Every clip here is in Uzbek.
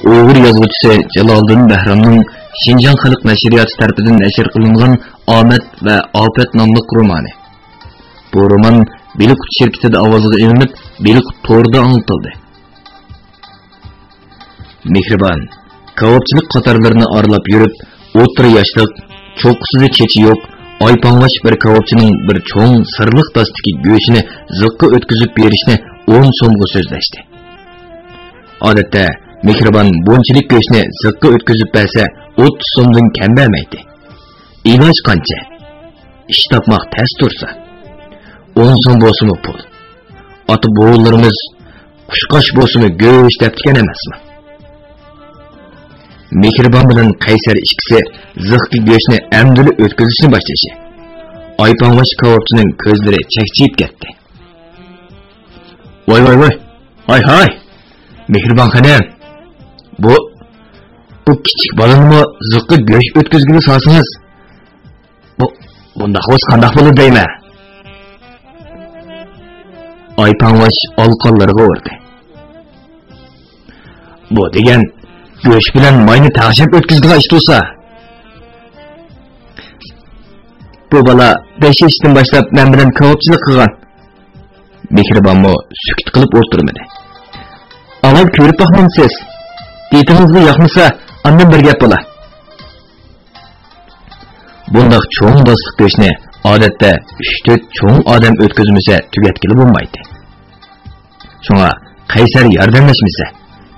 Uyg'ur yozuvchisi Jaloliddin Bahramning Şinjan Xalq Nashriyati tarafidan nashr qilingan Omad va Ofat nomli romani. Bu roman Beliqut şirketida ovozga ilinib, Beliqut to'rida anlatildi. Mehribon kavobchilik qatorlarini aralab yurib, o'rta yoshlik, cho'qqisiz chechi yo'q, oypanglash bir kavobchining bir cho'ng sirliq dastiki go'shini ziqqa o'tkazib berishni 10 so'mga so'zlashdi. Odatda Mehribon bunchalik go'shni ziqqa o'tkazib bersa 30 so'mdan kam bermaydi. Iloj qancha? Ish topmoq tez tursa 10 so'm bo'lsa pul. Ota bo'g'illarimiz qushqosh bo'lsa go'sh debdigan emasmi? Mehribon bilan Qaysar ikkisi ziqqa go'shni amdili o'tkazishni boshlashi. Oypanglash kavobchining ko'zlari chakchiyib ketdi. Voy. Hay. Mehribon xonim. Bu kichik balonni ziqqa go'sh o'tkazgini solsangiz, bunda xo'sh qanday bo'ladi deyman. Oypanglash olqonlarga urdi. Bu degan go'sh bilan mayni taqshab o'tkazdigan ish bo'lsa, bu bola 5 yoshdan boshlab men bilan kavobchilik qilgan. Mehribonmi sukut qilib o'tirmadi. Avval ko'rib boqmamsiz. Etimizga yoqmasa, andan bir gap bo'la. Bundaq cho'ng dostlik go'shni odatda 3-4 cho'ng odam o'tkazmasa tugatkili bo'lmaydi. Shunga Qaysar yordamlashmasa,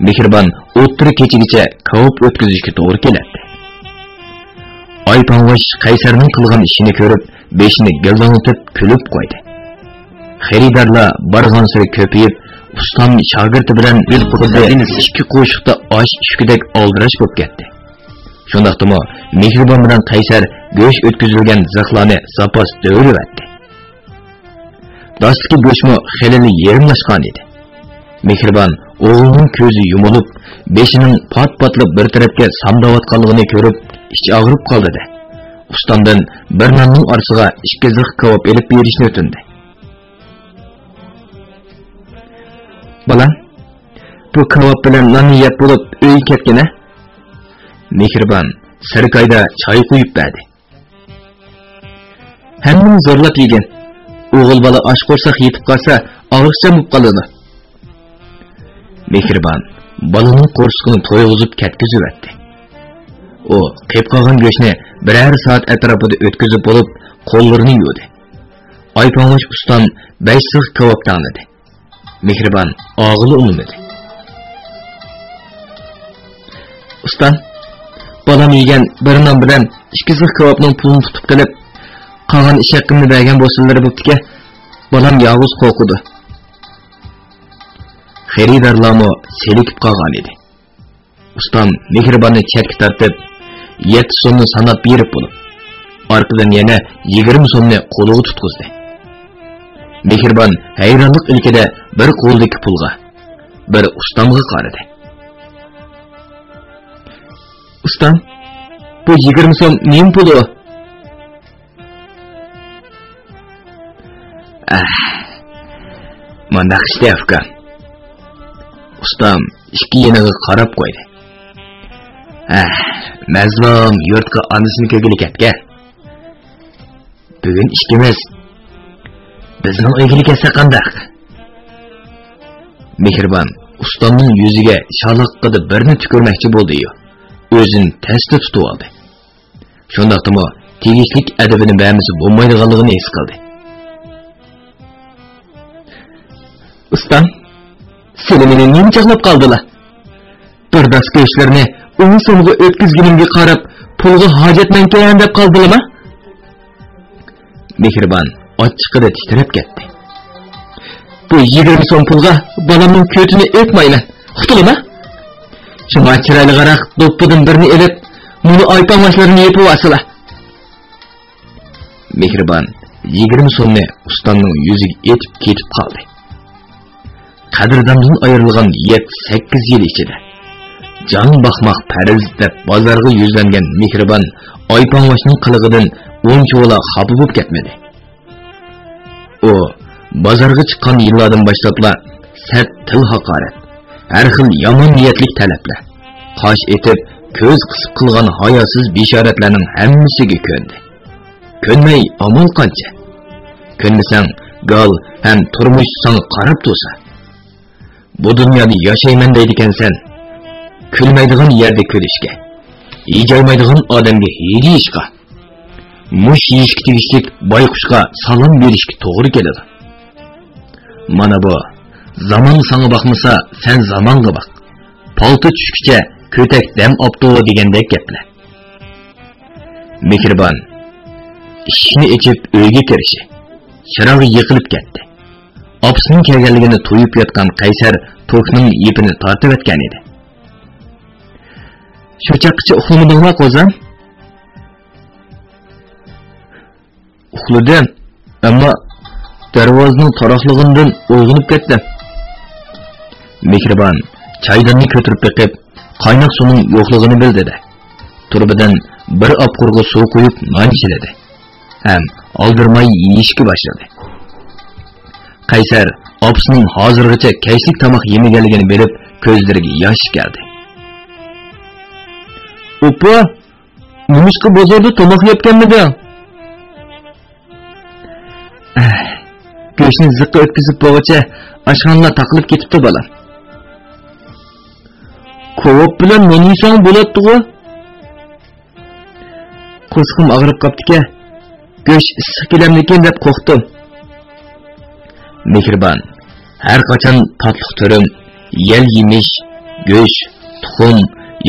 Mehribon o'ttiri kechigacha kavob o'tkazishga to'g'ri keladi. Oypanglash Qaysarning qilgan ishini ko'rib, beshini gildanlatib kulib qo'ydi. Xaridorlar borgan sari ko'payib, ustam shogirdi bilan bir qurda ikki qo'shiqda osh ishkidek oldirash bo'lib ketdi. Shundaqdimi Mehribon bilan Qaysar go'sh o'tkazilgan ziqlarni zapas dövrivatdi. Dostiki go'shmi xelini yerimlashgan edi. Mehribon o'g'lining ko'zi yumilib, beshining pat-patlab bir tarafga samdavatganligini ko'rib, ichi og'rib qoldi. Ustamdan bir nonning orasiga 2 ziq kavob elib berishni o'tindi. Bolam, bu kavob bilan nonni yeb bo'lib uy ketgina. Mehribon sirkayda choy quyib berdi. Hammani zo'rlab yegan. O'g'il bola osh qo'rsoq yetib qolsa, og'riqcham bo'lib qoladi. Mehribon balaning qo'rsog'ini to'yg'izib ketkizib etdi. O qeyb qolgan go'shni birer soat atrofida o'tkazib bo'lib, qo'llarini yuvdi. Oypanglash ustam 5 ziq kavob tanladi. Mehribon og'ili unumadi. Ustam, balam yegan bir non bilan 2 ziq kavobning pulini tutib qilib, qolgan ish haqqimni bergan bo'lsinlar bo'pti-ku, balam yolg'iz qo'rqudi. Xaridorlarmi selikib qolgan edi. Ustam Mehribonni chetga tortib, 7 so'mni sanab berib bo'lib, orqadan yana 20 so'mni qo'liga tutqizdi. Mehribon hayronlik ilkida bir qo'ldagi pulga, bir ustamga qaradi. Ustam, bu 20 so'm nima puli? Mana işte afkar. Ustam ikki yeniga qarab qo'ydi. Mazlum yurtga onasini ko'gili ketgan. Bugun ishimiz bizning uyga kelsa qandaq? Mehribon ustamning yuziga shaloqqida birni tukurmoqchi bo'ldi-yu, o'zini tasda tutib oldi. Shundaqdimi tegishlik adabini bermisi bo'lmaydiganligini his qildi. Ustam, seni meni nima chaqlab qoldilar? Bir daska ishlarni 10 so'mga o'tkazganimga qarab, pulga hojatmankan deb qoldilarmi? Mehribon ochiqida titrab ketdi. Bu 20 so'm pulga bolamning ko'tini o'tmayman. Qutulma? Shunga chiroyli qaraq do'ppidan birini elib, buni oypanglashlarini yepib olsalar. Mehribon 20 so'mni ustamning yuziga etib ketib qoldi. Qadrdondan ayrilgan 7-8 yil ichida jon baxmoq farz deb bozorga yuzlangan Mehribon oypanglashning qilig'idan o'ncho'la xafa bo'lib ketmadi. O bozorga chiqqan yillardan boshlab sert til haqorat, har xil yomon niyatlik talablar, qash etib, ko'z qisib qilgan hayosiz bishoratlarning hammasiga ko'ndi. Ko'nmay amal qancha? Ko'nmasang, gal ham turmush sana qarab tursa. Bu dunyoda yashayman deydikansan. Kulmaydigan yerde kulishga, yeyolmaydigan odamga yeyishga, mush yeyishga tegishlik bayqushga salom berishga to'g'ri keladi. Mana bu zaman sana bakmasa sen zamanga bak. Palto tushkicha kötek dam opto degandek gaplar. Mehribon ishni ichib uyga kirishi, chirog'i yiqilib ketdi. Opsining kelganligini to'yib yotgan Qaysar to'kning ipini tortib o'tgan edi. Shu chaqqicha uxlamadingmi, qo'zam? Uxladim, ammo darvozaning taroqlig'idan uyg'onib ketdim. Mehribon chaydonni ko'tarib beqib, qaynoq suvning yo'qligini bildi-da. Turbadan bir opqurg'i suv qo'yib non chiladi. Ham oldirmay yeyishga boshladi. Qaysar opsining hozirgacha kayshlik tomoq yemaganligini bilib, ko'zlariga yosh keldi. Opa, nimishqa bozorda tomoq yeyotganmiding? Go'shtni ziqqa o'tkazib bo'g'icha oshxonalar taqilib ketibdi bolam. Ko'p bilan non yesang bo'ladi-ku. Qo'shqim og'rib qopti-ku. Go'sht issiq kelamlikin deb qo'rqdim. Mehribon har qachon tatliq turim, yel yemish, go'sht, tuxum,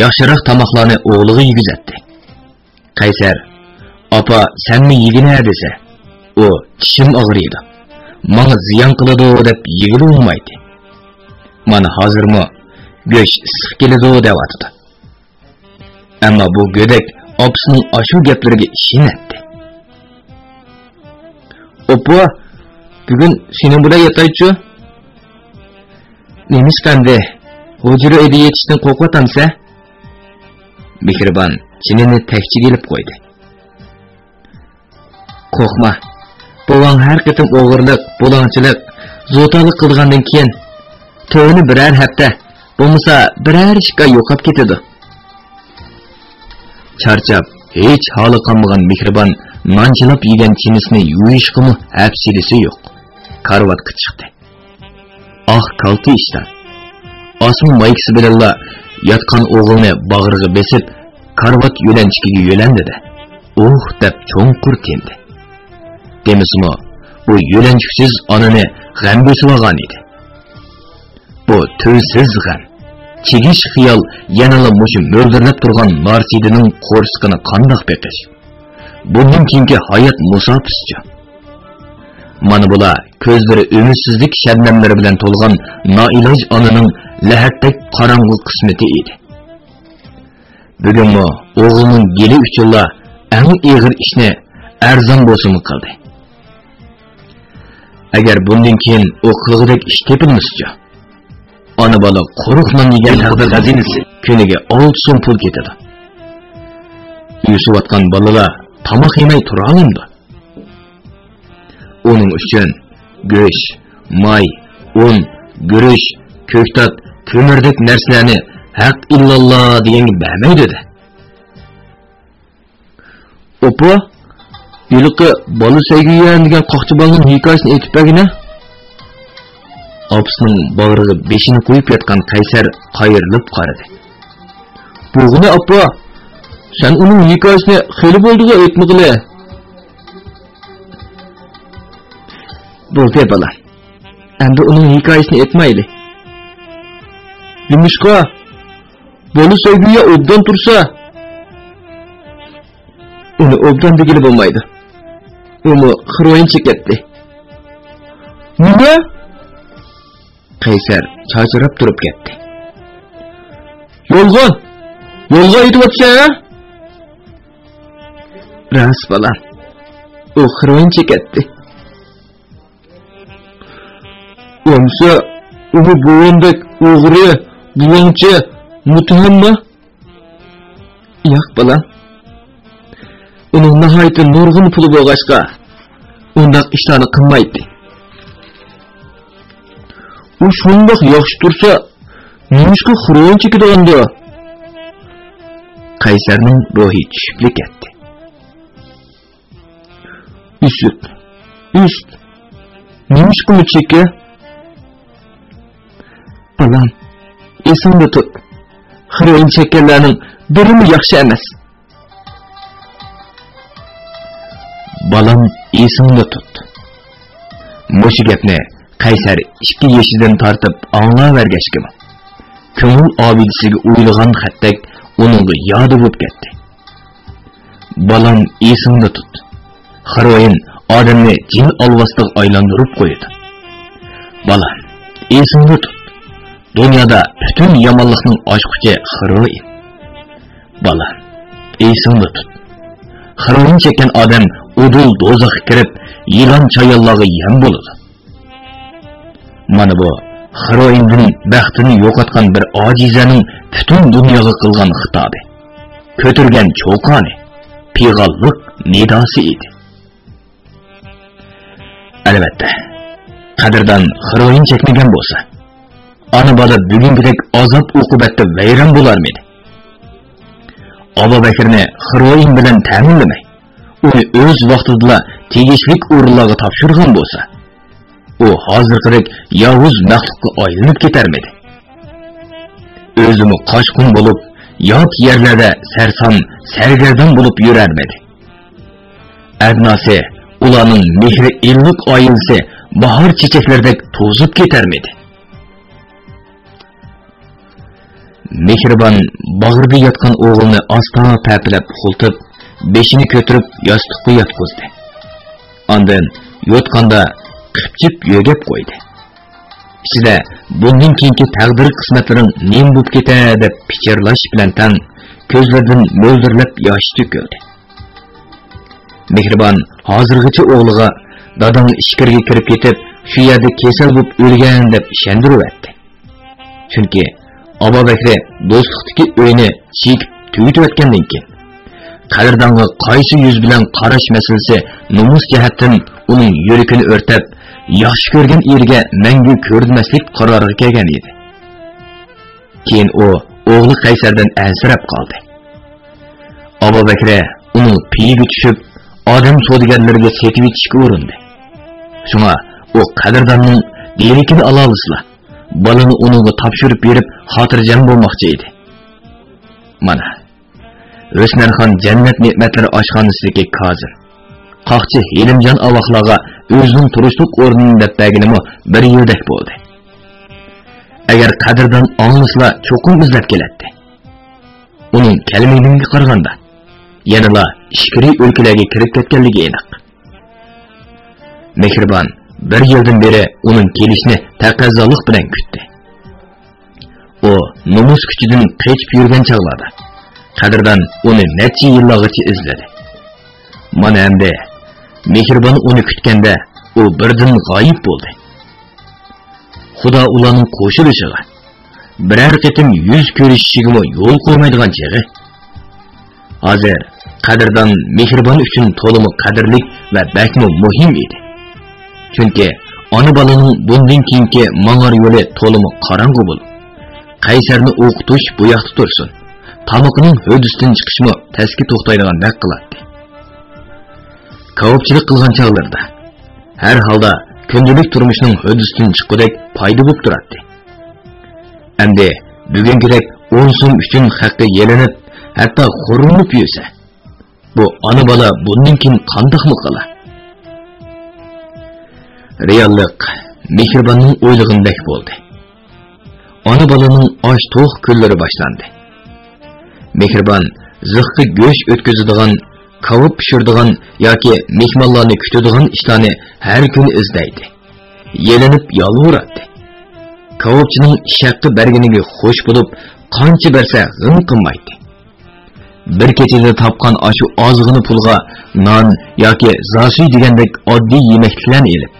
yaxshiroq tomoqlarni o'g'liga yegizatdi. Qaysar, "Opa, senmi yegina?" desa, u tishim og'riydi. Menga ziyon qiladi deb yegili olmaydi. Mana hozirmi go'sht issiq keladi deb aytdi. Ammo bu go'dak opsining ashu gaplariga ishonadi. "Opa, bugun seni bilan yataychi?" "Nemish qanday? Hujra edi yetishdan qo'rqatamsa?" Mehribon chinini takchi kelib qo'ydi. "Qo'rqma. Bobong har qitim o'g'irlik, bo'lonchilik, zo'talik qilgandan keyin to'yini biror hafta, bo'lmasa biror ishga yo'qab ketadi." Charchab, hech holi qolmagan Mehribon nonchilab yegan chinisini yuvishqimi hafsilisi yo'q. Karvatga chiqdi. Kalti ishdan. Osmon maykisi bilan yotgan o'g'ilni bag'riga besib, karvat yo'lanchikiga yo'landi-da. Deb cho'nqur tendi. Demismi, u yo'lanchiksiz onani g'am bosib olgan edi. Bu tuzsiz g'am, chegish xiyol yanala mushu mo'ldirlab turgan narsidining qo'rsqini qandoq beqish. Bundan keyingi hayot musofischa. Mana bular ko'zlari umidsizlik shabnamlari bilan to'lgan noiloj onaning lahatdek qorong'u qismati edi. Bugunmi o'g'lining geli uchunla eng og'ir ishni arzon bo'lsin qildi. Agar bundan keyin u qilg'idek ish tepilmascha, ona bola quruq non yegan taqdir xazinasi kuniga 6 so'm pul ketadi. Yusuf atgan bolalar tomoq yemay tura olmaydi. Onun uchun go'sht, may, un, guruch, ko'ktat, ko'mirdek narsalarni haq illalloh deganga bermaydi-da. "Opa, yiliqi bola sevgiyan degan qoqchi bolaning hikoyasini aytib bergina." Opsining bag'riga beshini qo'yib yotgan Qaysar qayrilib qaradi. "Bug'ina opa, sen uning hikoyasini xeli bo'ldi-ku aytmag'ili." "Bo'ldi bola. Endi uning hikoyasini aytmayli. Nimishqa? Bola sevgiya obdan tursa, uni obdan degili bo'lmaydi. Uni xiroyin chekatdi." "Nima?" Qaysar chachirab turib ketdi. "Yolg'on aytyapsan-a?" "Ras bola. U xiroyin chekatdi." "O'msa, uni bo'yindek o'g'ri, bulonchi, muttahimmi?" "Yo'q bola. Uning nihoyatda nurg'un puli bo'lg'achqa, undaq ishlarni qilmaydi." "U shundoq yaxshi tursa, nimishqa xiroyin chekadigan-da?" Qaysarning ruhi tushib ketdi. Üst. Neymiş bunu çekiyor? Balam, esingde tut. Xıroyin çekenlerinin birimi yaxşı emas. Balam, esingde tut. Moşu gapni Qaysar 2 yeshidan tartib anglavergachkimi? Ko'ngil obidisiga o'ylagan xatdak uning yodi bo'lib ketdi. Balam, esingde tut. Xıroyin odamni jin olvostig' aylantirib qo'ydi. Balam, esingde tut. Dunyoda butun yomonlikning ochquchi Xıroyin. Balam, esingde tut. Xıroyin chekkan odam udul do'zaxga kirib, yilon chayonlog'i yem bo'ladi. Mana bu Xıroyinning baxtini yo'qotgan bir ojizaning butun dunyoga qilgan xitobi. Ko'tirgan cho'qoni, pig'ollik nidosi edi. Albatta, qadrdan Xıroyin chekmagan bo'lsa, ana bola bugungidek azob uqubatda vayron bo'larmidi? Abu Bakrni Xıroyin bilan ta'minlamay, uni o'z vaqtida tegishli o'rinlarga topshirgan bo'lsa, u hozirgidek yovuz maxluqqa aylanib ketarmidi? O'zini qochqin bo'lib, yot yerlarda sarson, sargardon bo'lib yurarmidi? Adnosi, ularning mehri illiq oyilsa, bahor chechaklardek to'zib ketarmidi? Mehribon bag'rida yotgan o'g'ilni asta papilab qo'ltib, beshini ko'tarib yostiqqa yotqizdi. Ondan yotganda qipchib yo'gab qo'ydi. Ichida bundan keyingi taqdir qismatlaring nem bo'lib ketadi deb pichirlash bilan tang ko'zlaridan mo'ldirlab yosh to'kildi. Mehribon hozirgacha o'g'liga dadang ishkirga kirib ketib, shu yerda kasal bo'lib o'lgan deb ishontiribdi. Chunki Abu Bakr do'stlikdagi o'yini chekib tugitib o'tgandan keyin qadrdonga qaysi yuz bilan qarash masalasi nomus jihatdan uning yurakini o'rtab, yaxshi ko'rgan eriga mangu ko'rmaslik qaroriga kelgan edi. Keyin u o'g'li Qaysardan ansirab qoldi. Abu Bakr uning piyiga tushib, odam savdogarlariga setib etishga urindi. Shunga u qadrdonning delikini ola olsa, balani uningga topshirib berib, xotirjam bo'lmoqchi edi. Mana O'smanxon jannat ne'matlari oshxonasidagi kozir, qoqchi Hilimjon avoqlarga o'zining turishlik o'rnini deb berganimi bir yildak bo'ldi. Agar qadrdon anglasa cho'qim izlab keladi. Uning kalmayligiga qaraganda yanala ishkiri o'lkalarga kirib ketganligi aniq. Mehribon bir yildan beri uning kelishini taqozolik bilan kutdi. U nomus kuchidan qechib yurgan chog'larda qadrdon uni necha yillargacha izladi. Mana endi Mehribon uni kutganda u birdan g'oyib bo'ldi. Xudo ularning qo'shilishiga biror qitim yuz ko'rishishiga yo'l qo'ymaydigan chog'i. Hozir qadrdon Mehribon uchun to'liq qadrli va bakmi muhim edi. Chunki ona bolaning bundan keyingi mang'ar yo'li to'liq qorong'u bo'lib, Qaysarni o'qitish bu yoqda tursin. Tamoqning hudusdan chiqishmi taski to'xtaydigan dak qiladi. Kavopchilik qilgan chog'larda har holda kundalik turmushning hudusdan chiqudek foyda bo'lib turadi. Endi bugungidek 10 so'm uchun haqqi yelinib, hatto xurinib yursa, bu ona bola bundan keyin qandoqmi qiladi? Reallik Mehribonning o'ylig'indek bo'ldi. Ona bolaning osh to'q kunlari boshlandi. Mehribon ziqqa go'sh o'tkazadigan, kavib pishiradigan yoki mehmonlarni kutadigan ishlarni har kun izlaydi. Yelinib yolvoradi. Kavibchining ishaqqa berganiga xush bo'lib, qancha bersa g'im qilmaydi. Bir kechada topgan ashu ozg'ini pulga non yoki zasuy degandek oddiy yemeklarni elib,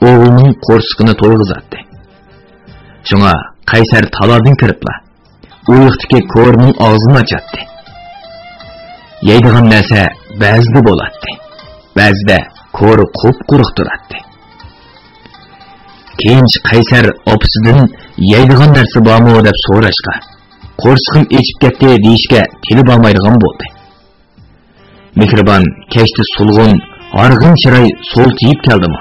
o'g'lining qo'rsiqini to'yg'izadi. Shunga Qaysar talardan kiribla uyiqdagi ko'rning og'zini ochadi. Yeydigan narsa ba'zida bo'ladi, ba'zida ko'ri qup-quruq turadi. Keyin Qaysar opasidan yeydigan narsa bormi deb so'rashga, qo'rsqim echib ketdi deyishga tili bormaydigan bo'ldi. Mehribon kechdi sulg'un, arg'in chiroy so'ltiyib keldimi?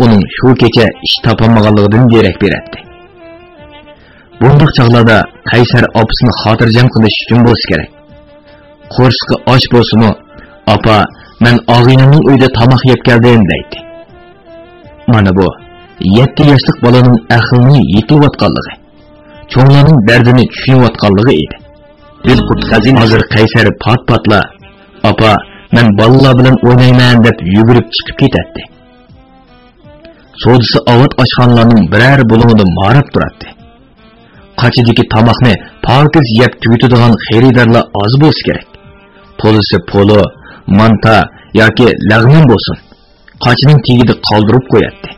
Uning shu kecha ish topolmaganligidan derak beradi. Bundoq chog'larda Qaysar opasini xotirjam qilish uchun bo'lsa kerak. Qo'rsqi och bo'lsa-mu, "Apa, men og'inimning uyida tomoq yeb keldim" deydi. Mana bu 7 yoshlik bolaning aqlini yetilayotganligi, cho'nglarning dardini tushunayotganligi edi. Dilqut xazin hozir Qaysar pat-patla, "Apa, men bolalar bilan o'ynayman" deb yugurib chiqib ketadi. Sodisi avat oshxonalarning biror bo'lumida marab turadi. Qachidagi tomoqni pokiz yeb tugitadigan xaridorlar oz bo'lsa kerak. To'lisi polo, manta yoki lag'min bo'lsin, qachining tagida qoldirib qo'yadi.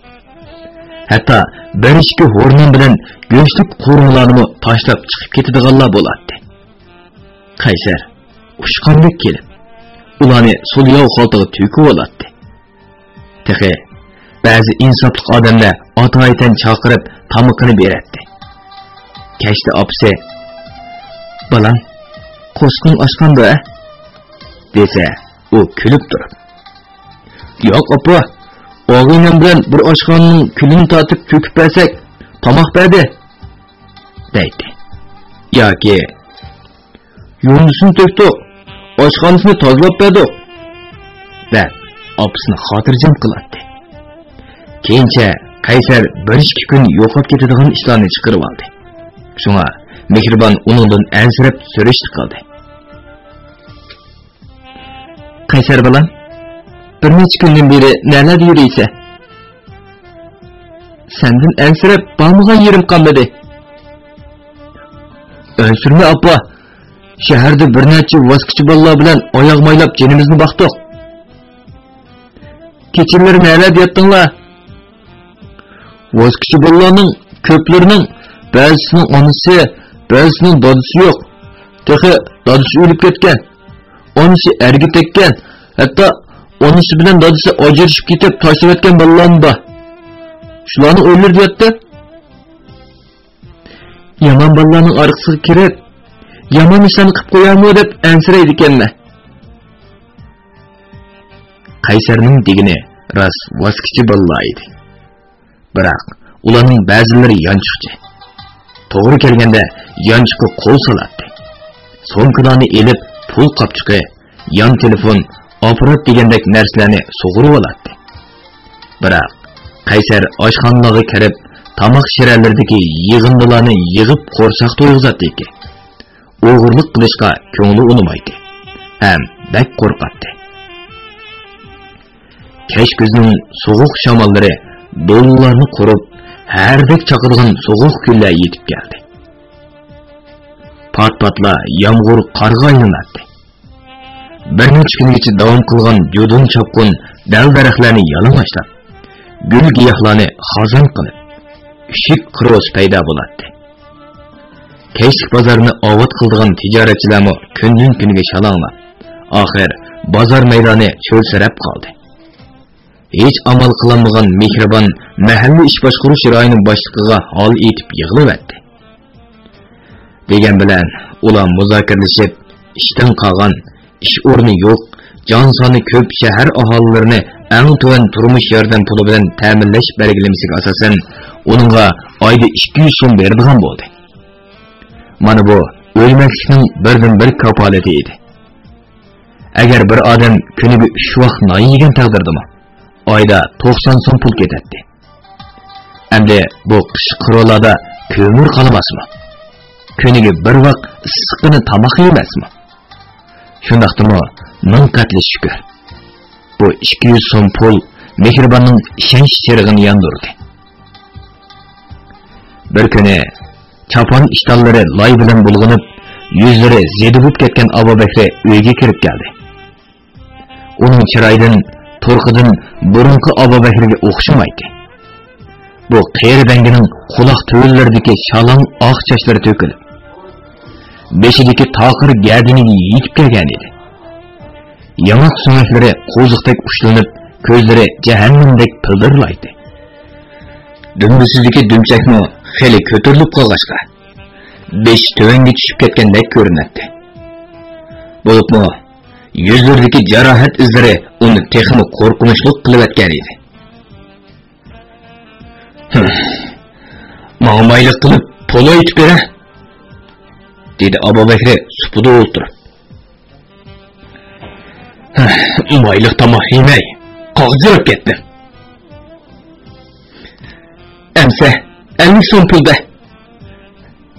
Hatto bir ikki hornon bilan go'shtlik qo'rmalarni tashlab chiqib ketadiganlar bo'ladi. Qaysar ushqandek kelib, ularni so'lyov xoltiga to'kib oladi. Texe ba'zi insofli odamlar ota-oytan chaqirib tomoqni beradi. Kechdi opsi, "Balam, qo'sqing oshqanda" desa, u kulib turib, "Yo'q opa, o'g'lim bilan bir oshxonaning kulini tatib to'kib bersak, tomoq berdi" deydi. Yoki "Yundisini to'kdik, oshxonasini tozalab berdik" deb opasini xotirjam qiladi. Keyincha Qaysar 1-2 kun yo'qolib ketadigan ishlarni chiqarib oldi. Shunga Mehribon uningdan ansirab so'rashdi qildi. "Qaysar bilan bir necha kundan beri nelarda yuriysa? Sendan ansirab bormagan yerim qolmadi." "Ansirma apa, shaharda bir necha voskichi bolalar bilan oyoq maylab jinimizni boqdik. Kechalari nelarda yotdinglar? Voskichi bolalarning ko'plarining ba'zisining onasi, ba'zisining dadasi yo'q. Texi dadasi o'lib ketgan, onasi erga tekkan, hatto onasi bilan dadasi ajrashib ketib tashlab ketgan bolalar bor. Shularni o'ldirdi yotdi. Yomon bolalarning orqasiga kirib, yomon ishlarni qilib qo'yarmi deb ansiraydi ekanman." Qaysarning degini rost voskichi bolalar edi. Biroq ularning ba'zilari yanchiqchi. To'g'ri kelganda yanchiqqa qo'l soladi. So'mkalarni elib, pul qopchiqi, yon telefon, aparat degandek narsalarni sug'urib oladi. Biroq Qaysar oshxonalarga kirib, tomoq shiralaridagi yig'indilarni yig'ib qo'rsoq to'yg'izadi ekan. O'g'irlik qilishga ko'ngli unmaydi. Ham bak qo'rqadi. Kech kuzning sovuq shamollari do'llarni qurib, hardek chaqirgan sovuq kunlar yetib keldi. Pat-patla yomg'ir qarga aylanadi. Bir necha kungacha davom qilgan judun chopqin dal-daraxtlarni yalang'ochlab, gul giyohlarni xazon qilib, ishik qiroz paydo bo'ladi. Kechlik bozorniovat qildigan tijoratchilarmi kundan kunga shalanglab, oxir bozor maydoni cho'lsirab qoldi. Hech amal qilinmagan Mehribon mahalla ish boshqarish rayoning boshlig'iga hol etib yig'ilibdi. Degan bilan ular muzokaralashib, ishdan qolgan, ish o'rni yo'q, jon soni ko'p shahar aholilarini eng tuvan turmush yordam puli bilan ta'minlash belgilamasiga asosan uningga oyda 200 so'm beradigan bo'ldi. Mana bu o'lmaslikning birdan-bir kafolati edi. Agar bir odam kuniga 3 vaqt non yegan taqdirdami, oyda 90 so'm pul ketadi. Endi bu qish qirolarda ko'mir qolmasmi? Kuniga bir vaqt issiqni tomoq yemasmi? Shundaqdimi, ming qatli shukr. Bu 200 so'm pul Mehribonning ishonch chirig'ini yondirdi. Bir kuni chapon ishtallari loy bilan bulg'anib, yuzlari zedibib ketgan Abu Bakr uyga kirib keldi. Uning chiroyidan, turqidan burunqi Abu Bakrga o'xshamaydi. Bu qeri bangining quloq to'ylaridagi shalong oq sochlari to'kilib, beshidagi taqir gardiniga yetib kelgan edi. Yamoq sumaklari qo'ziqdek ushlanib, ko'zlari jahannamdek pildirlaydi. Dumbusidagi dumchakmi xeli ko'tarilib qolg'achqa, besh tövenge tushib ketgandek ko'rinadi. Bo'libmi, yuzlaridagi jarohat izlari uni texmi qo'rqinchli qilib atgan edi. Ma'maylik qilib pul aytib bera, dedi Abu Bakr supida o'tirib. Mayliq tomoq yemay, qog'zirib ketdim. Emse, 50 so'm pul ber.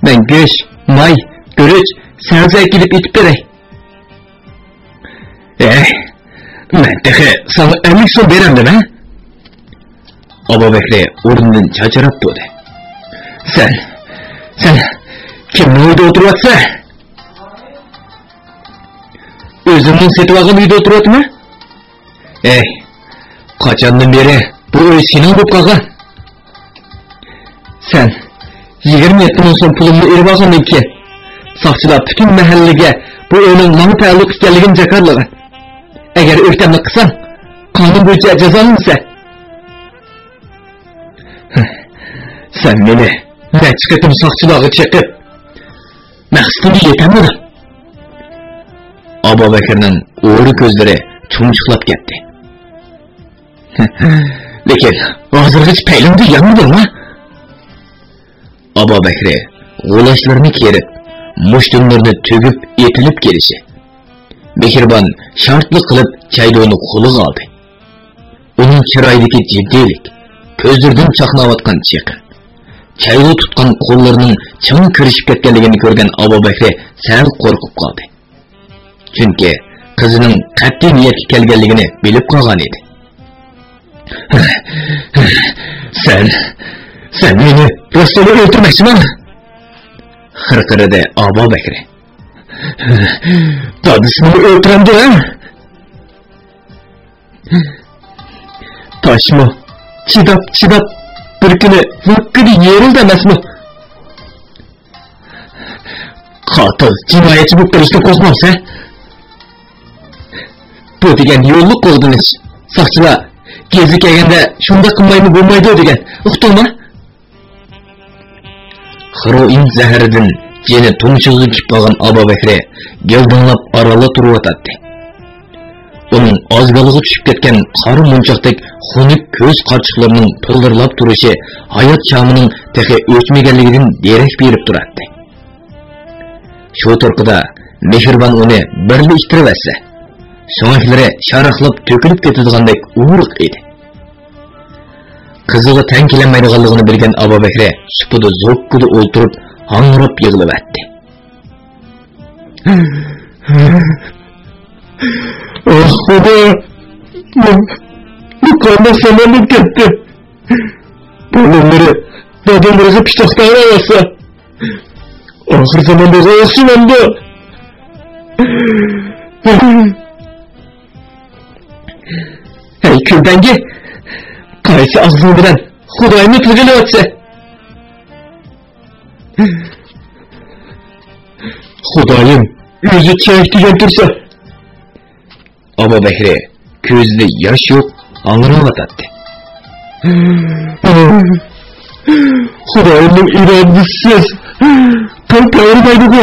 Ben go'sht, may, guruch, sabzi kelib etib beray. Men tehe sana 50 so'm beramdim, ha? Abu Bakr o'rnidan chachirab turdi. Sen kimni uyda o'tiryapsan? O'zimning setib olgan uyda o'tiryaptimi? Qachondan beri bu uy sening bo'lib qolgan? Sen 27 ming so'm pulimni erib olgandan keyin soqchilar butun mahallaga bu uyning menga taalluq ekanligini jakarlagan. Agar o'ktamni qilsam, qonun bo'yicha jazolansa. Sen meni necha qatim soqchilarga chiqib, maqsadimga yetamading. Abu Bakrning o'ri ko'zlari chumchuqlab ketdi. Lekin hozirgacha paylimda yanmadingmi? Abu Bakr g'ulashlarini kerib, mushtumlarni tugib etilib kelishi. Mehribon shartli qilib chaydoni qo'liga oldi. Uning chiroyidagi jiddiylik, ko'zlaridan chaqnayotgan chiqin, chaylo tutgan qo'llarining chim kirishib ketganligini ko'rgan Abu Bakr sal qo'rqib qoldi. Chunki qizining qat'iy niyatga kelganligini bilib qolgan edi. Sen meni rostini o'ldirmoqchiman? Xirqiradi Abu Bakr. Dadisini o'ldiramdi, ha? Toshmi? Chidab bir kuni vakkidi yerildi emasmi? Qatil, jinoyatchi bo'lib turishga qo'rqmabsa? Bu degan yo'lli qo'ldinish. Soqchilar gezi kelganda shunda qilmaymi bo'lmaydi degan. Uqdingmi? Xiroin zaharidan jeni tumshug'i chiqib qolgan Abu Bakr gavdanlab orala turib Uning ozgalig'i tushib ketgan qora munchoqdek xunuk ko'z qarchiqlarining pildirlab turishi hayot shamining tehi o'chmaganligidan derak berib turadi. Shu turqida mehribon uni birli ishtirib etsa, so'nglari sharaqlab to'kilib ketadigandek uruq edi. Qiziga tang kelinmaydiganligini bilgan Abu Bakr supida zo'qqida o'ltirib, hangrab yig'lab etdi. Oh Xudo, bu qanday samolyot ketdi. Bo'limlari dadamlarga pichoqdan olsa, oxir zamonda o'xshamandi. Hey kuldangi, qaysi og'zing bilan Xudoyni tilg'ilayotsa? Xudoyim o'zi chaytigan tursa. Abu Bakr ko'zida yosh yo'q, angrayotdi. Xudoyimning irodasiz qanqayirmaydi.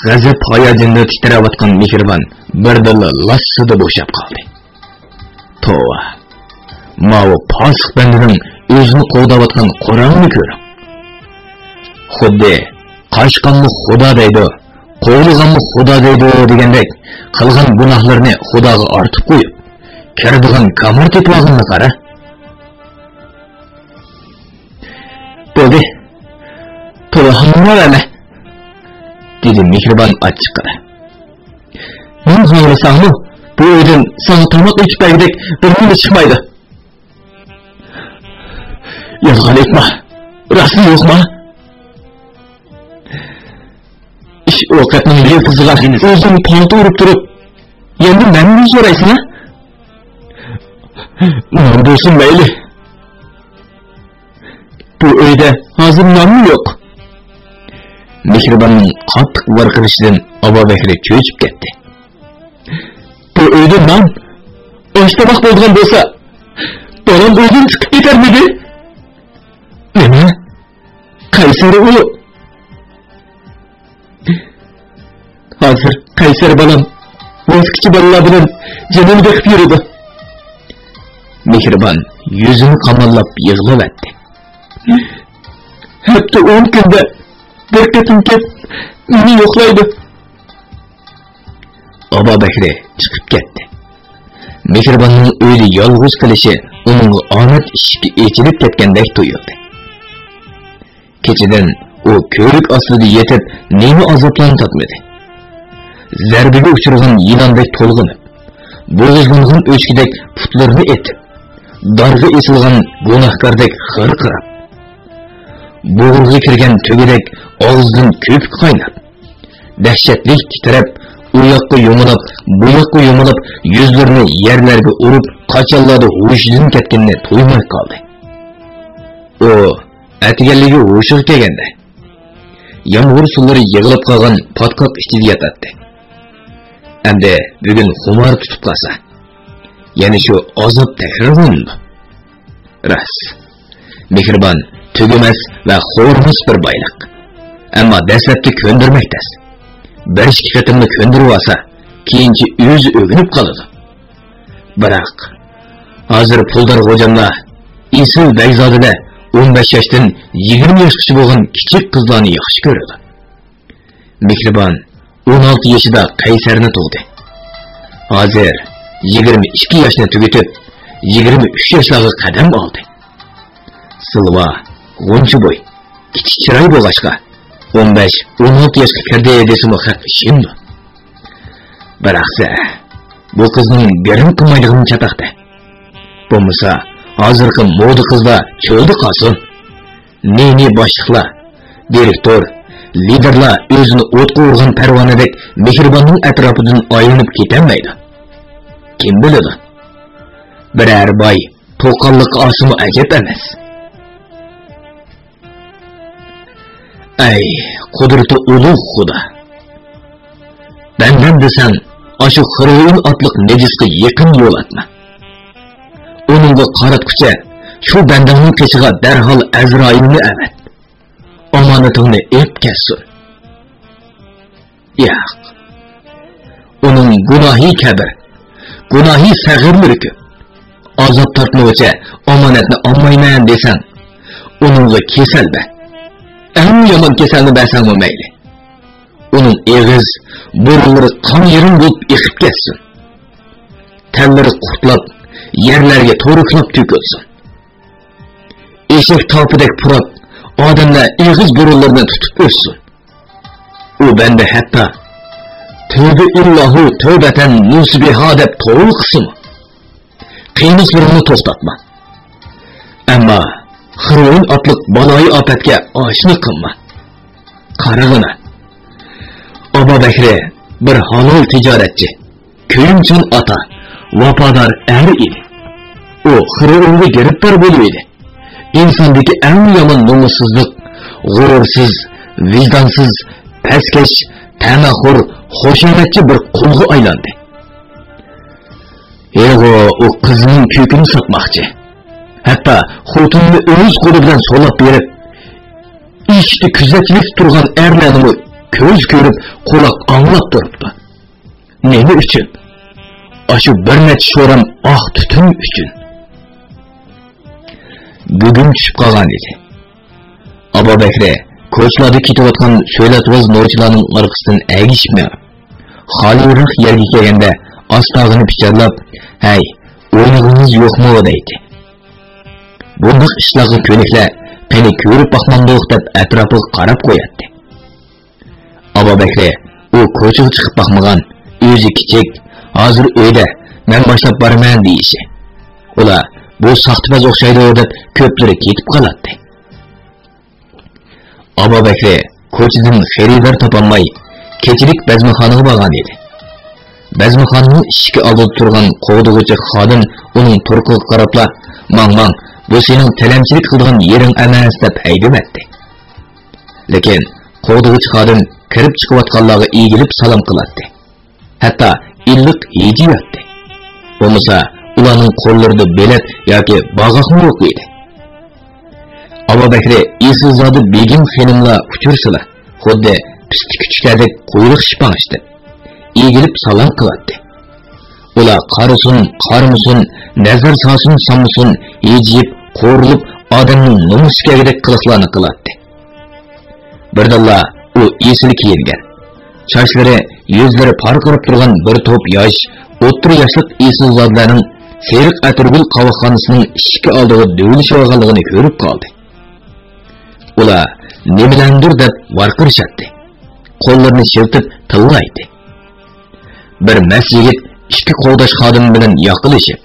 G'azab hayajonda titrayotgan mehribon birdala lassida bo'shab qoldi. Tova. Ma'u posiq bandining o'zini qo'dayotgan Qur'onni ko'ring. Xuddi qochqanni Xudo deydi, qo'yilganni Xudo deydi degandek, qilgan gunohlarini Xudoga ortib qo'yib, kiradigan kamar tepog'ini qara. Bo'ldi. To'g'ri dedi mehribon achchiqqa. Men xohlasammi, bu uydan sana tomoq ichib bergidek bir nima chiqmaydi. Yolg'on aytma. Rasmi yo'qmi? Ish ovqatning yilqiziga o'zing palto urib turib, endi mendan so'raysan-a? Nima bo'lsin mayli. Bu uyda hozir nonmi yo'q? Mehribonning qattiq varqirishidan Abu Bakr cho'chib ketdi. Bu uyda non, oshtaboq bo'lgan bo'lsa, bolam uydan chiqib ketarmidi? Nima? Kayseri o. Hazır Kayseri balam. Voskçı balla bilen canını bekip yürüdü. Mihriban yüzünü kamallap yığılıverdi. Hep de 10 günde bir ketim kep meni yoklaydı. Ababekri çıkıp gitti. Mihriban'ın öyle yalğız kılışı onun anet işki içilip ketgendek duyuldu. Keçiden o körük aslıda yetip neymi azaplarını tatmadı. Zerbege uçurgan yılandek tolğunub, boğazlanğan öçkidek putlarını etip, dargı esilgan günahkardek hırkırap, boğurga kirgen tögedek ağızdan köpük kaynap, dehşetlik titrep, uyakka yumulap, buyakka yumulap, yüzlerini yerlerge urup, kaçalladı huşidin ketkenine toymay kaldı. O, ətigelligi huşuq kegende, yağmur suları yığılıp kalgan patkak içtidi yatattı. Әмді бүгін хумар тұтып қалса, яғни şu azap tekrar olundu. Ras, Mihriban tügümez ve hormuz bir baylık. Ama dəslepti köndürmektes. Bir iki ketimini köndürü olsa, keyinci yüz ögünüp kalıdı. Bırak, hazır puldar hocamla, İsil Beyzadı'da 15 yaştan 20 yaşkışı boğan küçük kızlarını yaxşı görüyordu. Mihriban 16 yaşında Kayser'ine doğdu. Hazır 22 yaşına tügetip 23 yaşlarga kadam aldı. Sılva, onçu boy, kiçik çıray boğaşka 15-16 yaşka kirdi edesimi hak şimdi. Bıraksa, bu kızın görüm kılmaydığını çataktı. Bulmasa, hazırkı moda kızla çöldü kalsın. Ne başlıkla, direktör, liderla özünü otqa urgan pervanedek Mihriban'ın etrafıdan aylanıp ketenmeydi. Kim biledi? Birer bay toqallık asımı acep emes. Ey kudreti ulu Xuda! Benden desen aşı Hırı'nın atlık neciski yakın yol atma. Onunla qaratqıça şu bendanın keşiga derhal Azrail'ini evet. Amanatını ep kessin. Yo'q. Onun gunohi kabir, gunohi sag'ir mülkü. Azap tortmoqcha omonatni olmayman desan, uningga kesal be. Eng yomon kasalni bersanmi mayli. Uning eg'iz, burunlari qon yerim bo'lib eqib ketsin. Tallari qurtlab, yerlarga to'riqlab to'kilsin. Eshak topidek purab, odamlar eg'iz burunlaridan tutib o'ssin. U bende hatta tövbe illahu tövbeten musbiha deb to'g'ri qilsin. Qiyinliklarni to'xtatma. Ammo Hırı'nın atlık baloyi afetga oshni qilma. Qarag'ina. Abubakri bir halol tijoratchi, kuyimchan ota, vafodor er edi. U Hırı'nga giribdor bo'ldi. İnsandagi eng yomon nomussizlik, g'urursiz, vijdonsiz, pastkash, tamahur, xoshamatchi bir qulga aylandi. O qizning kuyini sotmoqchi. Hatta xotinni o'z qo'li bilan solab berib, ishni kuzatib turgan erlarni ko'z ko'rib, quloq anglab turibdi. Nima uchun? Ashu bir necha sho'ram oq tutun uchun. Bugun tushib qolgan edi. Abubakri ko'chlarda ketayotgan so'latvoz nurchilarning orqasidan agishmay, xoliroq yerga kelganda ostog'ini picharlab, "Hey, o'yningiz yo'qmi?" deydi. Bunday ishlarga ko'niklar qani ko'rib baxmandoq deb atrofiga qarab qo'yadi. Abubakri u ko'chaga chiqib baxmagan, o'zi kichik, hozir uyda, men boshlab boraman deyishi. Ular bu saxtibaz o'xshaydi deb ko'plari ketib qoladi. Abubakri ko'chadan xaridor topolmay, kechilik bazmaxonaga borgan edi. Bazmaxonaning eshigi oldida turgan qo'g'dug'ichi xodim uning turqiga qarabla, "Mang, bu sening talamchilik qilgan yering emas" deb haydamadi. Lekin qo'g'dug'ichi xodim kirib chiqayotganlarga egilib salom qiladi. Hatto illiq yeydi. Bo'lmasa ularning qo'llarida belat yoki bog'oqmi yo'q edi. Abu Bakri Esilzoda begim xonimlar uchursila, xuddi pisti kuchuklardek quyruq shipangishdi. Egilib salom qiladi. Ular qarisin, qarmusin, nazar solsin, sammusin, ejib, qo'rilib, odamning nomuskagidek qiliqlarni qiladi. Birdalla u esili kiyingan. Sochlari, yuzlari parqirib turgan bir to'p yosh, o'ttir yoshlik Esilzodalarning Seriq Atirgul qavoqxonasining ishki oldiga dövlishib olganligini ko'rib qoldi. Ular nimalandir deb varqirishadi. Qo'llarini shiltib tillaydi. Bir mas yigit ikki qo'g'dash xodim bilan yoqilishib,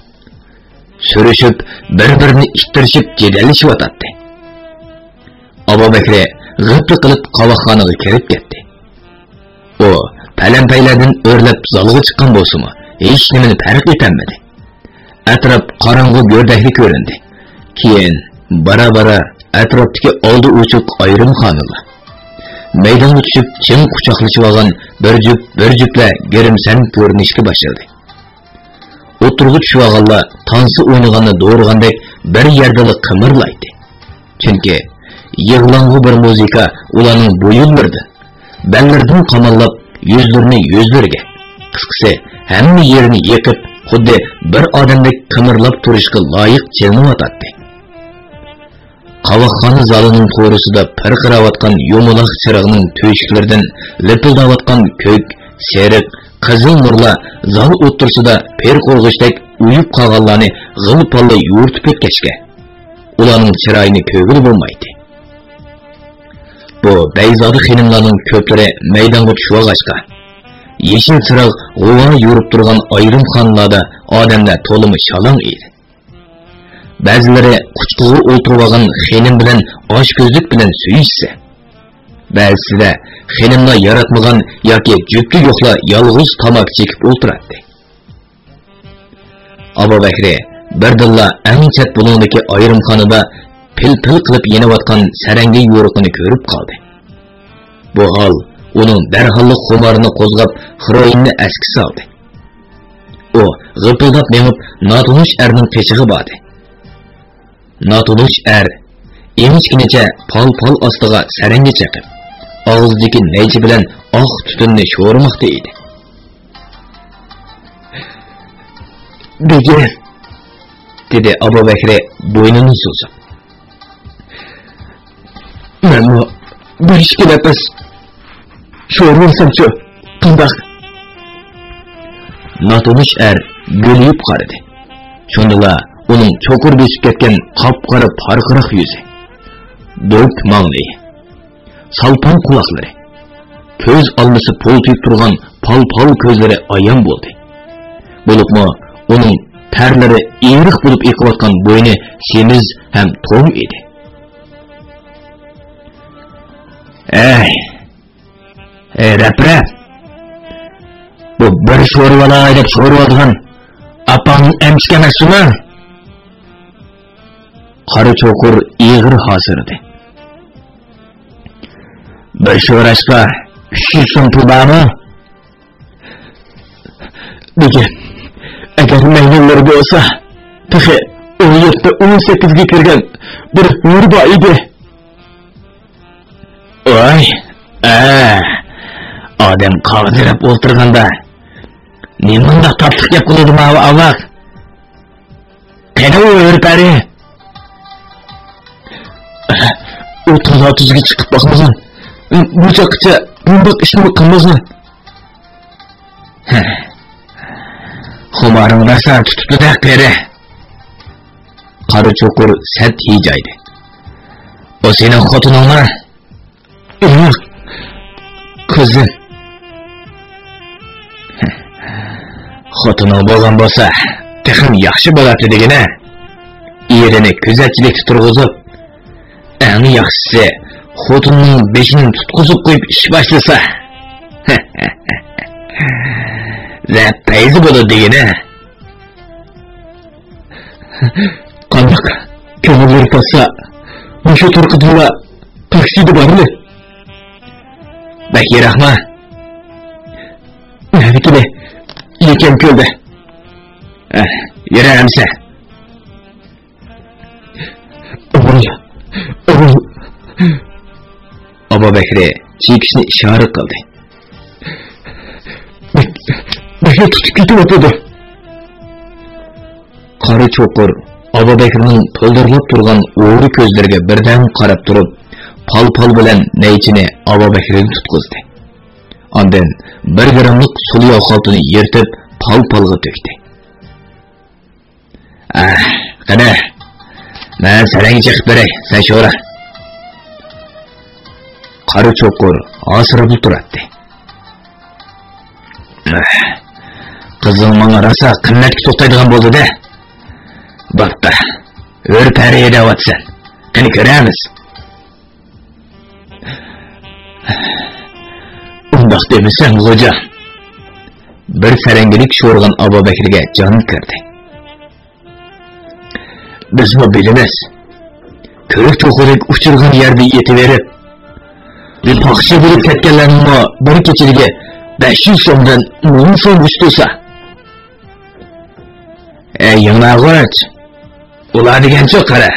surishib, bir-birini ittirishib jedallashib o'tadi. Abu Bakri g'ipli qilib qavoqxonaga kirib ketdi. U palampaylardan o'rlab zalga chiqqan bo'lsa-mu, hech nimani farq etmadi. Atrof qorong'u go'rdakli ko'rindi. Keyin bara-bara atrofdagi oldi o'chiq ayrim xonalar. Maydonga tushib, chin quchoqlashib olgan bir juftlar girimsan ko'rinishga boshladi. O'tirg'i tushib olganlar tansi o'ynaganni do'rgandek bir yerda qimirlaydi. Chunki yig'lang'u bir muzika ularning bo'yin birdi. Bellardan qamallab, yuzlarini yuzlariga, qisqasi hamma yerini yiqib, xuddi bir odamdek qimirlab turishga loyiq jilmayotdi. Qavoqxona zalining qo'risida pirqirawatgan yo'maloq chirog'ning to'shiklaridan lipildayotgan ko'k, seriq, qizil nurlar zal o'tirsida per qo'rg'ishdek uyib qolganlarni g'ilpalla yo'rtib ketgachga, ularning chiroyini ko'rib bo'lmaydi. Bu Beyzoda xonimlarning ko'plari maydonga tushib olg'achqa, yeşil chiroq g'uvona yurib turgan ayrim xonlarda odamlar to'limi shalong edi. Ba'zilari quchqig'i o'tirib olgan xonim bilan oshko'zlik bilan suyishsa, ba'zisida xonimlar yaratmagan yoki juftli yo'qlar yolg'iz tomoq chekib o'tiradi. Abu Bakri birdilla eng chet bulundagi ayrim xonada pil-pil qilib yenayotgan sarangi yo'riqini ko'rib qoldi. Bu hol uning darhol xumarini qo'zg'ab, xiroyinni aski soldi. U g'ipildab mengib notunish erning peshig'i bordi. Notunish er emichkinacha pal-pal ostiga saranga chaqib, og'zidagi naychi bilan oq tutunni sho'rmoqda edi. "Begim," dedi Abu Bakri bo'ynini so'zib. "Menga bir ishki nafas sho'rmasam-chi, qandoq?" Notunish er g'olib qaradi. Shundala uning cho'qir besib ketgan qop-qora parqiroq yuzi, do'p mangli, salpon quloqlari, ko'z olmasi poltiyib turgan pal-pal ko'zlari ayon bo'ldi. Bo'libmi, uning tarlari eriq bo'lib eqiyotgan bo'yni semiz ham to'ng edi. Ey, rap. Bu bir sho'rvala deb sho'rvalgan apangning emchga emasmi? Qari cho'qur ig'ir hozirdi. Bir sho'rashqa 300 so'm pul bormi? Begim, agar maylinlar bo'lsa, taxi 17-18 ga kirgan bir hur bor edi. Oy, odam qog'zirab o'ltirganda nimanda tatliq gap qiladi ma'va avaq. Qani o'rtari? U tozotizga chiqib boqmasin. Bu chaqcha bundoq ishni qilmasin. Xumaring rasar tutibdi-da qeri. Qari cho'qur sat hijaydi. O sening xotiningmi? Yo'q. Qizim. Xotining bo'lgan bo'lsa, texim yaxshi bo'ladi degina. Erini kuzatchilikda turg'izib, eng yaxshisi xotinning beshini tutqizib qo'yib ish boshlasa. Zapayzi bo'ladi degina. Qandoq ko'ngillar bo'lsa, mushu turqidilla taksida bormi? Bakir Rahmat. Navikide yekem ko'ldi. Yuramsa. Abu Bekri chekishni ishorat qildi. Meni tutib ketyapti. Qari cho'qir Abu Bekrining to'ldirilib turgan o'g'ri ko'zlariga birdan qarab turib, pal-pal bilan naychini Abu Bekrini tutqizdi. Ondan 1 gramlik sulu yog' xaltini yirtib pal-palga to'kdi. Qani, men sarang chiqib beray, sen sho'ra. Qari cho'qir asirib turadi. Qizim menga rosa qimmatga to'xtaydigan bo'ldi-da. Baqqa, o'rpari edayapsan. Qani ko'ramiz. Undaq demasan, xo'ja. Bir sarangilik sho'rg'an Abu Bekirga jon kirdi. Biz bu bilamiz. Ko'rik to'qidek uchirgan yerda yetaverib, bir paxshi bo'lib ketganlarning bir kechiliga 500 so'mdan 1000 so'm ustisa. Yang'ag'och. Ular degancha qara.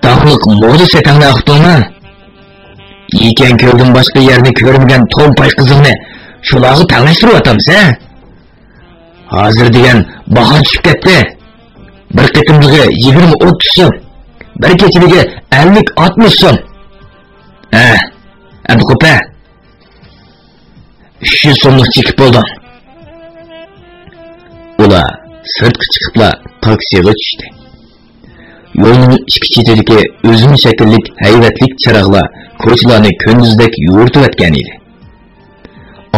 Daqliq moda setangni aqtoma. Yekan ko'rdim boshqa yerni ko'rmagan to'mpay qizimni shularga tanlashtiryapmiz, ha? Hozir degan baho tushib ketdi. Bir qitimliga 20-30 so'm, bir kechiliga 50-60 so'm. Endi qo'pa. 300 so'mlik chekib bo'ldi. Ular sirtga chiqibla taksiga tushdi. Yo'lning ikki chetidagi o'zim shakllik hayvatlik chiroqlar ko'chalarni kunduzdek yo'ritib o'tgan edi.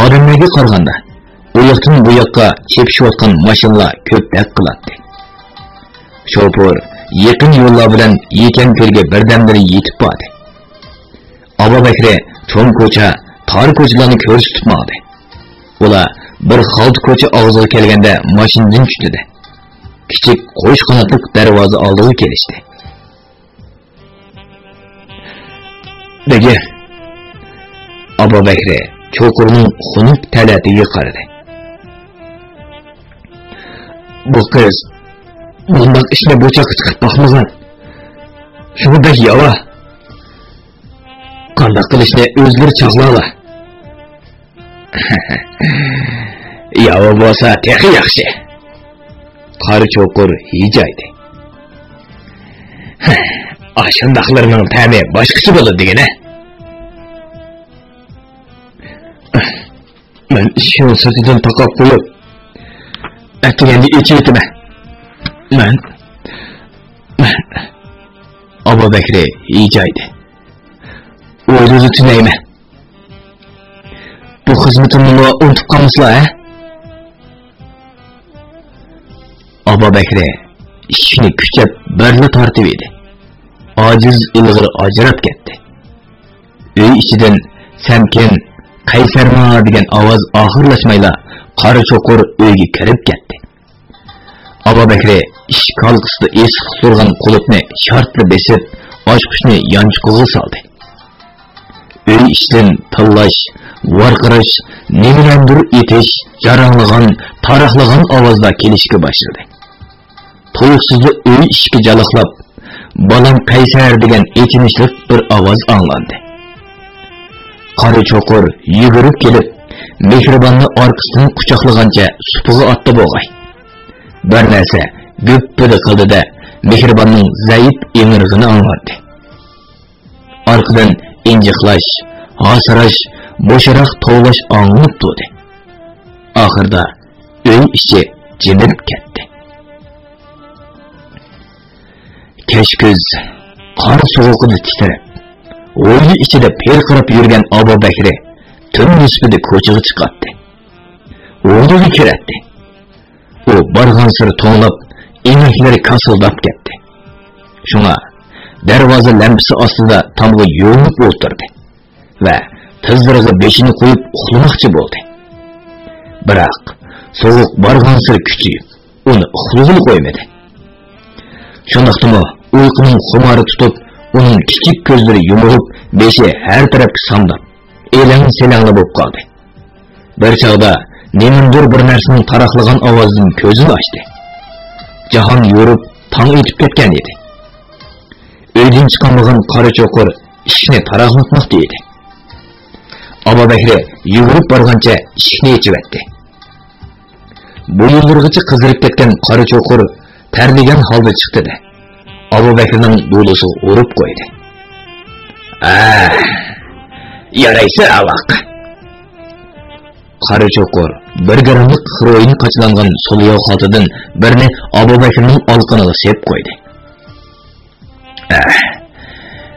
Odamlarga qaraganda u yoqdan bu yoqqa chepishayotgan mashinalar ko'pdak qiladi. Shoför yaqin yo'llar bilan yekan ko'lga birdan-bir yetib bordi. Abu Bekri cho'ng ko'cha, tor ko'chalarni ko'rsatib ular bir xalt ko'cha og'ziga kelganda mashinadan tushdi. Kichik qo'sh qanotli darvoza oldiga kelishdi. Nega? Abu Bekri cho'qurning xunuk talatiga qaradi. Bu qiz bunday ishni bo'chaqqa chiqib boqmagan. Shunda yava. Qanday qilishni o'zlari chaqlala. Yava bo'lsa texi yaxshi. Qari cho'qir hijaydi. Ashundaqlarning ta'mi boshqacha bo'ladi degani. Men ishni sirtidan taqab qo'yib, atganda echaytman. Men Abu Bekri hijaydi. O'zini tunayman. Bu xizmatimni unutib qolmaslar, ha? Abu Bekri ishni kuchab birni tortib edi. Ojiz ilg'ir ajrab ketdi. Uy ichidan samkin qaysarma degan ovoz oxirlashmayla qari cho'qir uyga kirib ketdi. Abu Bekri ish qalqisida esiq turgan qulupni shartli besib, oshqushni yonchiqqa soldi. Uy ichidan tillash, varqirash, nimalardir etish, jaranglagan, taraqlagan ovozlar kelishga boshladi. To'yuqsizda uy ishga jaloqlab, balam qaysar degan echinishli bir ovoz anglandi. Qari cho'qir yugurib kelib, mehribonni orqasidan quchoqlagancha supiga otdi bo'g'ay. Bir narsa g'uppidi qildida mehribonning zaif emirg'ini angladi. Orqadan injiqlash, hasirash, bo'sharoq tovlash anglanib turdi. Oxirda uy ichi jimib ketdi. Keşköz, qor soğuqida titrab, o'yli ichida perqirab yurgan Abu Bekri tun nisbida ko'chaga chiqadi. O'rniga kiradi. U borgan sir to'nlab, emaklari kasildab ketdi. Shunga darvoza lampasi ostida tomga yo'nib o'tirdi va tizdirig'i beshini qo'yib uxlamoqchi bo'ldi. Biroq sovuq borgan sir kuchayib, uni uxlag'ili qo'ymadi. Shundaqdimi uyquning xumori tutib, uning kichik ko'zlari yumilib, beshi har tarafga samdab, elang-selangli bo'lib qoldi. Bir chog'da nimadir bir narsaning taraqlagan ovozdan ko'zini ochdi. Jahon yo'rib, tong etib ketgan edi. Uydan chiqmagan qora cho'qir ishni taraqlatmoqda edi. Ababekri yugurib borgancha ishikni yechibetdi. Bu yulg'irg'icha qizirib ketgan qora cho'qir terligan holda chiqdi-da. Abubakirning do'lisi urib qo'ydi. Yaraysa aloq. Qora cho'qir bir gramlik xroyin qachlangan so'liyoq xotidan birini Abubakirning olqiniga sep qo'ydi.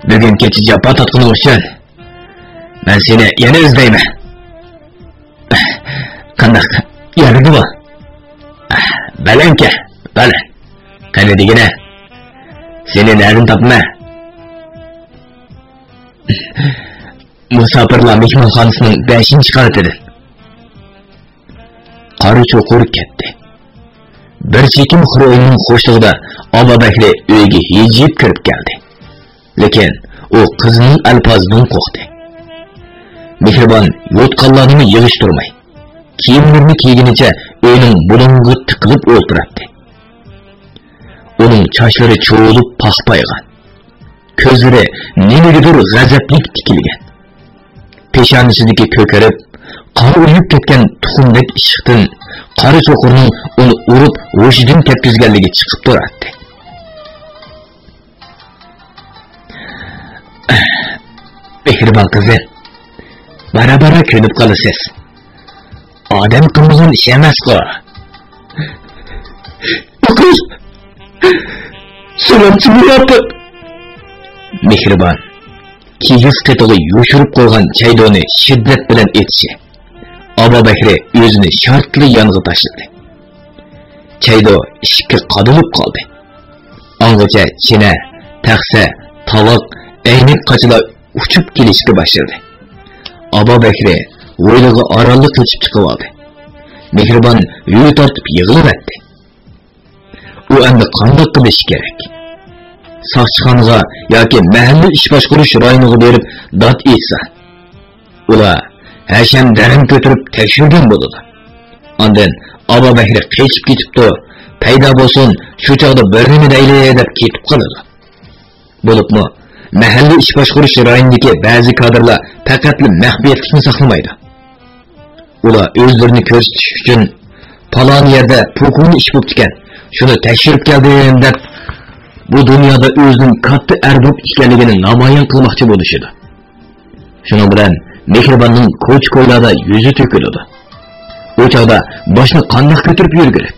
Bugun kecha japa tatqini uchun men seni yana izlayman. Qandaq yardi bu? Balanka, balan. Qani degina? Seni nereden tapma? Musafirlar mehmonxonasining 5-qavatida. Qari cho'qir ketdi. Bir chekim xroyning xo'shlig'ida Abubakri uyga hijib kirib keldi. Lekin u qizining alpozidan qo'rqdi. Mehribon yo'tqanlarni yig'ishtirmay, kiyimlarini kiygunicha uyning bulungi tiqilib o'ltirardi. Uning sochlari cho'lib paxpaygan. Ko'zlari nimagadir g'azablik tikilgan. Peshonasidagi ko'karib, qon uyib ketgan tuxumdek ishiqdan qari cho'qirning uni urib, hushidan ketkizganligi chiqib turardi. Mehribon qizim, bara-bara ko'nib qolasiz. Odam qilmagan ish emas-ku. Qiz Suratçımı yaptı. Mehribon kigiz qetig'i yoshirib qo'ygan chaydoni shiddat bilan etshi. Abubakri o'zini shartli yonga tashladi. Chaydo ishga qadilib qoldi. Angacha china, taxsa, tovoq, aynik qachilar uchib kelishga boshladi. Abubakri o'ylig'i orolga qochib chiqib oldi. Mehribon yo'l tortib yig'ilib etdi. U endi qanday qilish kerak? Soqchixonaga yoki mahalla ish boshqarish rayoniga berib dod etsa, ular hasham darim ko'tarib tekshirgan bo'ladi. Ondan Abubakri qechib ketibdi, paydo bo'lsin, shu chog'da bir nima deyli deb ketib qoladi. Bo'libmi, mahalla ish boshqarish rayonidagi ba'zi kadrlar faqat maxfiyatlikni saqlamaydi. Ular o'zlarini ko'rsatish uchun palon yerda pokuni ish bo'lib ekan, shuni tekshirib keldim deb bu dunyoda o'zining katta arbab ekanligini namoyon qilmoqchi bo'lishdi. Shuning bilan Mehribonning ko'ch-ko'ylarda yuzi to'kiladi. O chog'da boshni qandoq ko'tarib yurgirek.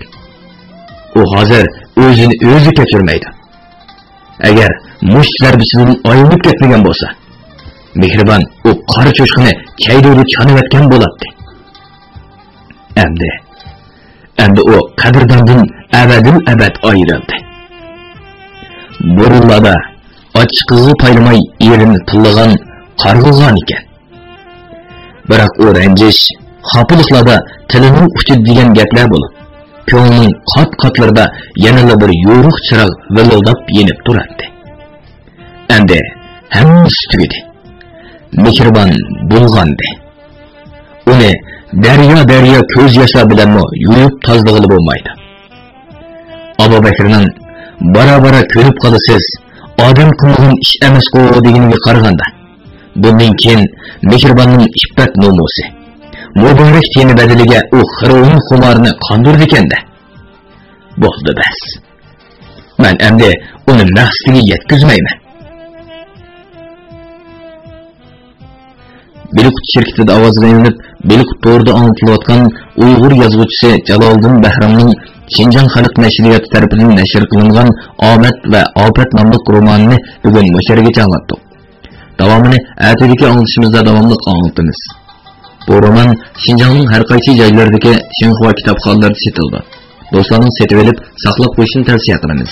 U hozir o'zini o'zi kechirmaydi. Agar musht zarbasidan oyinib ketmagan bo'lsa, Mehribon u qora cho'chqini chaydovda chanib etgan bo'ladi. Endi o qadrdondan abad ayrildi. Burunlarda ochiqig'i paylamay yerini tillagan qarg'ilgan ekan. Biroq u ranjish, xapiliklarda tilining uchi degan gaplar bo'lib, ko'ngilning qat-qatlarida yanada bir yo'ruq chiroq vildab yenib turardi. Endi hammasi tugadi. Mehribon bulg'andi. Uni daryo ko'z yoshlar bilan yuvib tozalag'ili bo'lmaydi. Abubakirning bara ko'rib qolasiz, odam qilgan ish emas-ku deganiga qaraganda, bundan keyin Mehribonning iffat nomusi, muborak teni badaliga u xiroyin xumarini qondirdi ekanda. Bo'ldi bas. Men endi uni nafsiga yetkazmayman. Belikut şirketida ovozlanib, Belikut to'g'rida anglatilayotgan Uyg'ur yozuvchisi Jaloliddin Bahramning Xinjiang xalq nashriyati tarafidan nashr qilingan Omad va Ofat nomli romanini bugun musharigacha anlatdik. Davomini ertadagi anglitishimizda davomli anlatamiz. Bu roman Xinjiangning har qaysi joylaridagi Xinhua kitobxonalarida sotildi. Do'stlarning setib olib, saqlab qo'yishni tavsiya qilamiz.